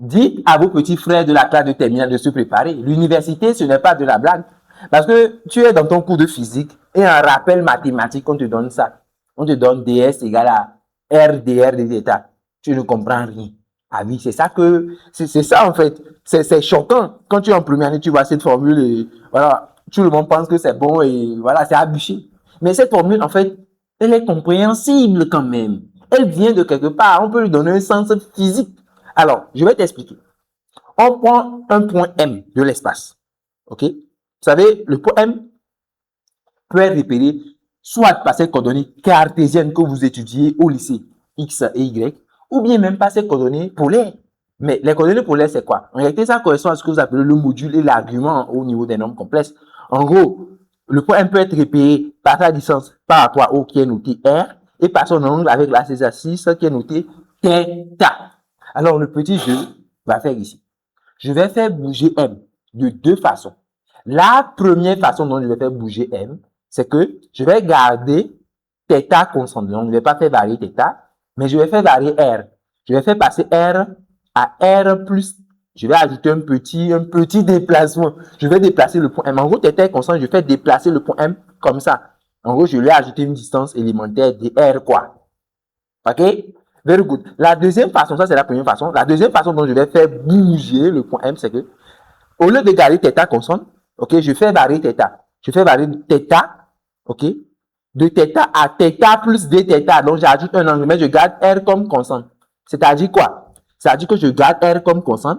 Dites à vos petits frères de la classe de terminale de se préparer. L'université, ce n'est pas de la blague. Parce que tu es dans ton cours de physique et un rappel mathématique, on te donne ça. On te donne ds égale à RdR de θ. Tu ne comprends rien. Ah oui, c'est ça en fait. C'est choquant. Quand tu es en première année, tu vois cette formule et voilà, tout le monde pense que c'est bon et voilà, c'est abusé. Mais cette formule, en fait, elle est compréhensible quand même. Elle vient de quelque part. On peut lui donner un sens physique. Alors, je vais t'expliquer. On prend un point M de l'espace. OK? Vous savez, le point M peut être repéré soit par ces coordonnées cartésiennes que vous étudiez au lycée, X et Y, ou bien même par ces coordonnées polaires. Mais les coordonnées polaires, c'est quoi? En réalité, ça correspond à ce que vous appelez le module et l'argument au niveau des nombres complexes. En gros, le point M peut être repéré par sa distance par rapport au qui est noté R et par son angle avec l'axe axis qui est noté θ. Alors, le petit jeu va faire ici. Je vais faire bouger M de deux façons. La première façon dont je vais faire bouger M, c'est que je vais garder θ constant. Donc, je ne vais pas faire varier θ, mais je vais faire varier R. Je vais faire passer R à R plus. Je vais ajouter un petit déplacement. Je vais déplacer le point M. En gros, θ est constant, je fais déplacer le point M comme ça. En gros, je lui ai ajouté une distance élémentaire de R, quoi. OK? Very good. La deuxième façon, ça c'est la première façon. La deuxième façon dont je vais faire bouger le point M, c'est que au lieu de garder θ constant, ok, je fais varier θ. Je fais varier θ, ok, de θ à θ plus dθ. Donc j'ajoute un angle, mais je garde R comme constant. C'est-à-dire quoi? C'est-à-dire que je garde R comme constant,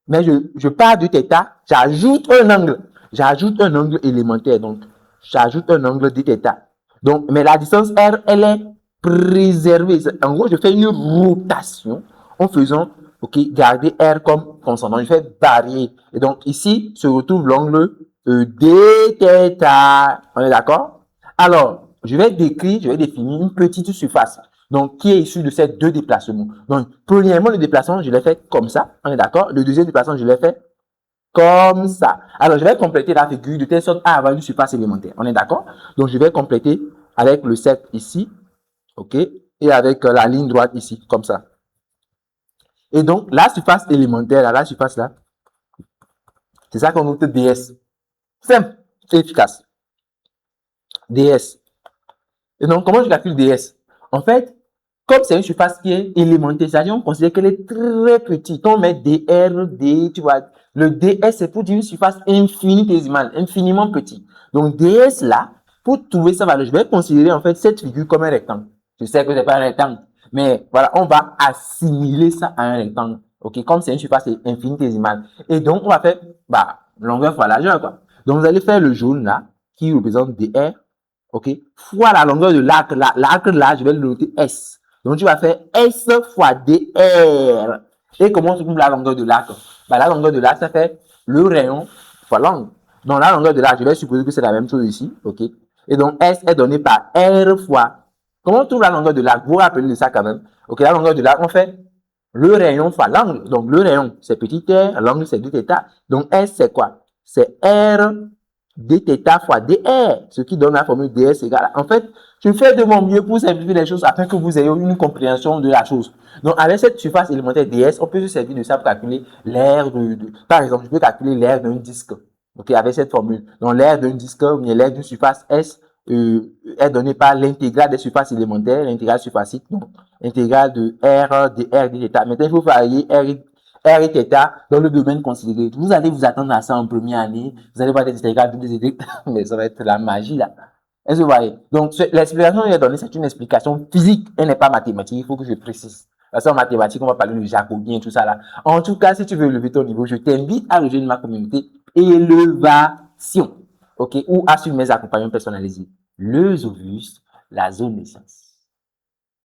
mais je pars de θ, j'ajoute un angle. J'ajoute un angle élémentaire. Donc j'ajoute un angle de θ. Donc, mais la distance R, elle est préservée. En gros, je fais une rotation en faisant, ok, garder R comme constant. Donc, je fais varier. Et donc, ici se retrouve l'angle dθ. On est d'accord? Alors, je vais définir une petite surface. Donc, qui est issue de ces deux déplacements. Donc, premièrement, le déplacement, je l'ai fait comme ça. On est d'accord? Le deuxième déplacement, je l'ai fait comme ça. Alors, je vais compléter la figure de telle sorte à avoir une surface élémentaire. On est d'accord? Donc, je vais compléter avec le cercle ici, ok, et avec la ligne droite ici, comme ça. Et donc, la surface élémentaire, la surface là, c'est ça qu'on note ds. Simple et efficace. ds. Et donc, comment je calcule ds? En fait, comme c'est une surface qui est élémentaire, c'est-à-dire on considère qu'elle est très petite. On met dr, d, tu vois. Le ds, c'est pour dire une surface infinitésimale, infiniment petite. Donc, ds là, pour trouver sa valeur, je vais considérer en fait cette figure comme un rectangle. Je sais que c'est pas un rectangle, mais voilà, on va assimiler ça à un rectangle. Ok, comme c'est une surface infinitésimale. Et donc, on va faire, longueur fois largeur, quoi. Donc, vous allez faire le jaune là, qui représente dr, ok, fois la longueur de l'arc là. L'arc là, je vais le noter S. Donc, tu vas faire S fois dr. Et comment se trouve la longueur de l'arc? La longueur de l'arc, ça fait le rayon fois l'angle. Donc, la longueur de l'arc, je vais supposer que c'est la même chose ici, ok. Et donc, S est donné par R fois. Comment on trouve la longueur de l'arc? Vous vous rappelez de ça quand même. Ok, la longueur de l'arc, on fait le rayon fois l'angle. Donc, le rayon, c'est petit r, l'angle, c'est 2θ. Donc, S, c'est quoi? C'est R dθ fois dr, ce qui donne la formule ds égale. En fait, je fais de mon mieux pour simplifier les choses afin que vous ayez une compréhension de la chose. Donc, avec cette surface élémentaire ds, on peut se servir de ça pour calculer l'aire par exemple, je peux calculer l'aire d'un disque. Ok, avec cette formule. Donc, l'aire d'un disque ou bien l'aire d'une surface S est donnée par l'intégrale des surfaces élémentaires, l'intégrale surfacique, donc l'intégrale de R, dr, dθ. Maintenant, il faut varier R et θ dans le domaine considéré. Vous allez vous attendre à ça en première année. Vous allez voir des intégrales, mais ça va être la magie là. Est-ce que vous voyez? Donc, l'explication que j'ai donnée, c'est une explication physique. Elle n'est pas mathématique. Il faut que je précise. Parce qu'en mathématiques, on va parler de jacobien, tout ça là. En tout cas, si tu veux élever ton niveau, je t'invite à rejoindre ma communauté Élevation. OK? Ou à suivre mes accompagnements personnalisés. Le Zovus, la zone d'essence.